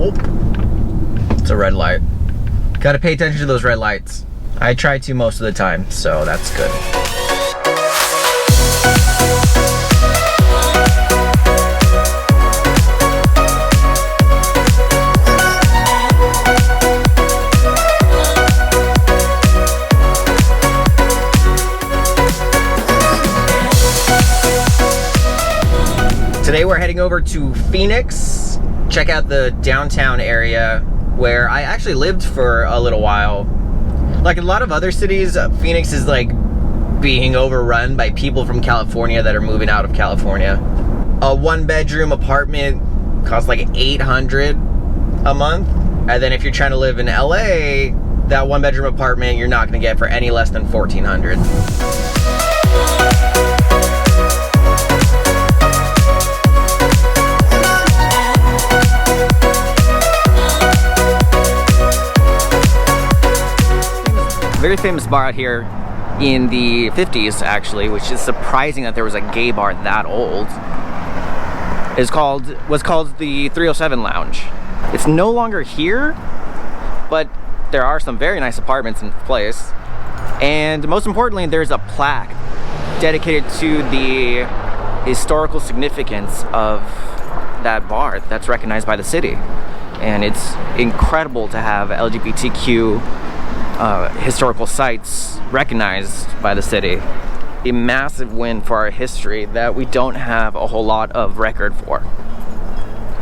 Oh, it's a red light. Gotta pay attention to those red lights. I try to most of the time, so that's good. Today we're heading over to Phoenix, check out the downtown area where I actually lived for a little while. Like a lot of other cities, Phoenix is like being overrun by people from California that are moving out of California. A 1-bedroom apartment costs like $800 a month. And then if you're trying to live in LA, that 1-bedroom apartment you're not gonna get for any less than $1,400. Very famous bar out here in the 50s, actually, which is surprising that there was a gay bar that old. Was called the 307 Lounge. It's no longer here, but there are some very nice apartments in place. And most importantly, there's a plaque dedicated to the historical significance of that bar that's recognized by the city. And it's incredible to have LGBTQ historical sites recognized by the city. A massive win for our history that we don't have a whole lot of record for.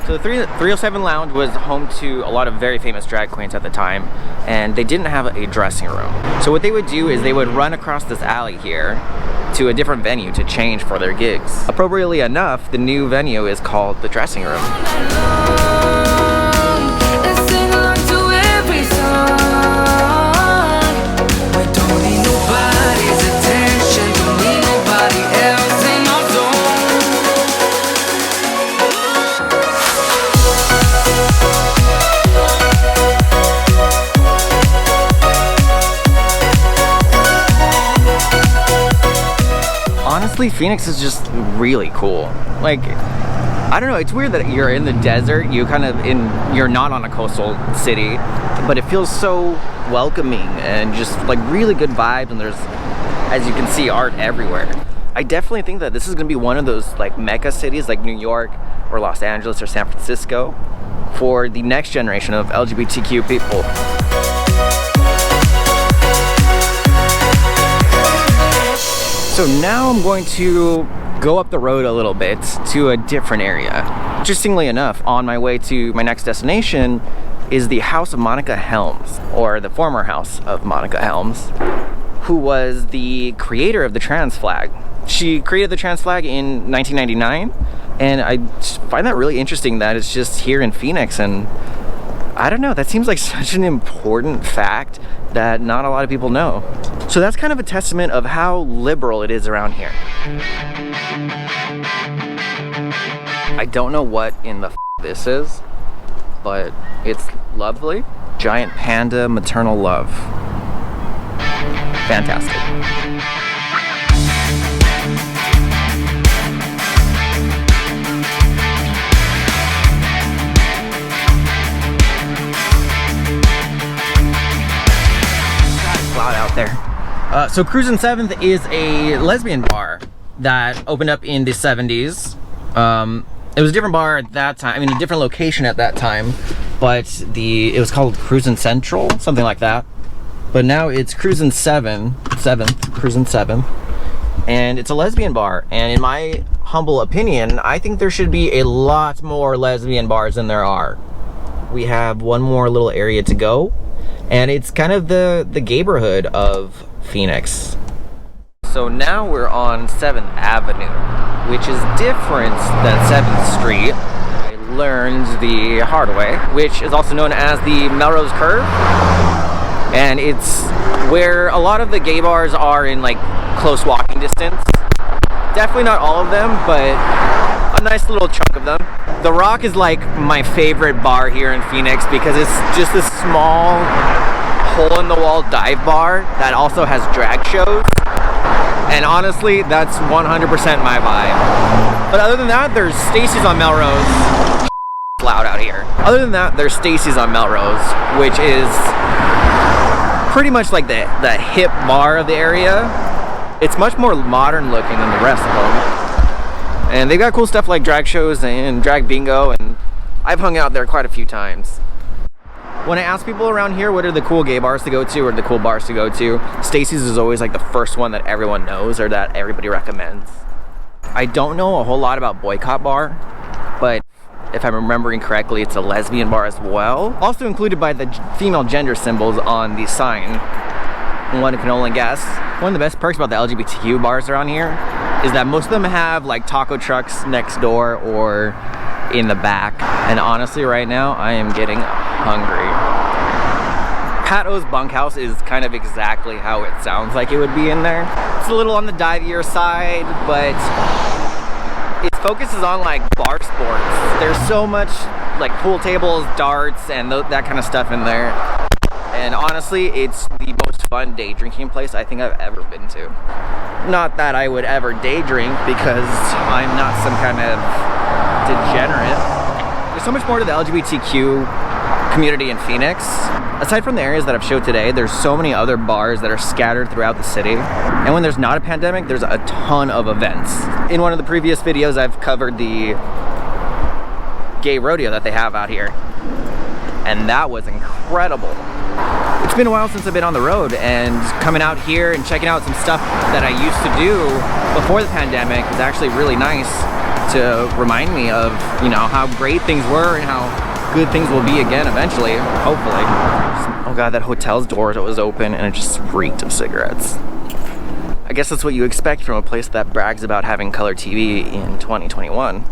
So the 307 Lounge was home to a lot of very famous drag queens at the time, and they didn't have a dressing room. So what they would do is they would run across this alley here to a different venue to change for their gigs. Appropriately enough, the new venue is called the dressing room. Honestly, Phoenix is just really cool. Like, I don't know, it's weird that you're in the desert, you're not on a coastal city, but it feels so welcoming and just like really good vibes, and there's, as you can see, art everywhere. I definitely think that this is gonna be one of those like mecca cities like New York or Los Angeles or San Francisco for the next generation of LGBTQ people. So now I'm going to go up the road a little bit to a different area. Interestingly enough, on my way to my next destination is the house of Monica Helms, or the former house of Monica Helms, who was the creator of the trans flag. She created the trans flag in 1999, and I find that really interesting that it's just here in Phoenix, and I don't know, that seems like such an important fact that not a lot of people know. So that's kind of a testament of how liberal it is around here. I don't know what in the this is, but it's lovely. Giant panda maternal love. Fantastic. Loud out there. So Cruisin Seventh is a lesbian bar that opened up in the 70s. It was a different bar at that time, I mean a different location at that time, but it was called Cruisin Central, something like that. But now it's Cruisin Seventh, and it's a lesbian bar. And in my humble opinion, I think there should be a lot more lesbian bars than there are. We have one more little area to go, and it's kind of the gayborhood of Phoenix. So now we're on 7th Avenue, which is different than 7th Street. I learned the hard way, which is also known as the Melrose Curve. And it's where a lot of the gay bars are in like close walking distance. Definitely not all of them, but a nice little chunk of them. The Rock is like my favorite bar here in Phoenix because it's just this small hole-in-the-wall dive bar that also has drag shows. And honestly, that's 100% my vibe. But other than that, there's Stacy's on Melrose. Loud out here. here. Other than that, there's Stacy's on Melrose, which is pretty much like the hip bar of the area. It's much more modern looking than the rest of them. And they've got cool stuff like drag shows and drag bingo, and I've hung out there quite a few times. When I ask people around here what are the cool gay bars to go to or the cool bars to go to, Stacy's is always like the first one that everyone knows or that everybody recommends. I don't know a whole lot about Boycott Bar, but if I'm remembering correctly, it's a lesbian bar as well. Also included by the female gender symbols on the sign. One can only guess. One of the best perks about the LGBTQ bars around here is that most of them have like taco trucks next door or in the back. And honestly, right now, I am getting hungry. Pattos Bunkhouse is kind of exactly how it sounds like it would be in there. It's a little on the divier side, but its focus is on like bar sports. There's so much like pool tables, darts, and that kind of stuff in there. And honestly, it's the most fun day drinking place I think I've ever been to. Not that I would ever day drink because I'm not some kind of degenerate. There's so much more to the LGBTQ community in Phoenix. Aside from the areas that I've showed today, there's so many other bars that are scattered throughout the city. And when there's not a pandemic, there's a ton of events. In one of the previous videos, I've covered the gay rodeo that they have out here. And that was incredible. It's been a while since I've been on the road, and coming out here and checking out some stuff that I used to do before the pandemic was actually really nice to remind me of, you know, how great things were and how good things will be again eventually, hopefully. Oh god, that hotel's door was open and it just reeked of cigarettes. I guess that's what you expect from a place that brags about having color TV in 2021.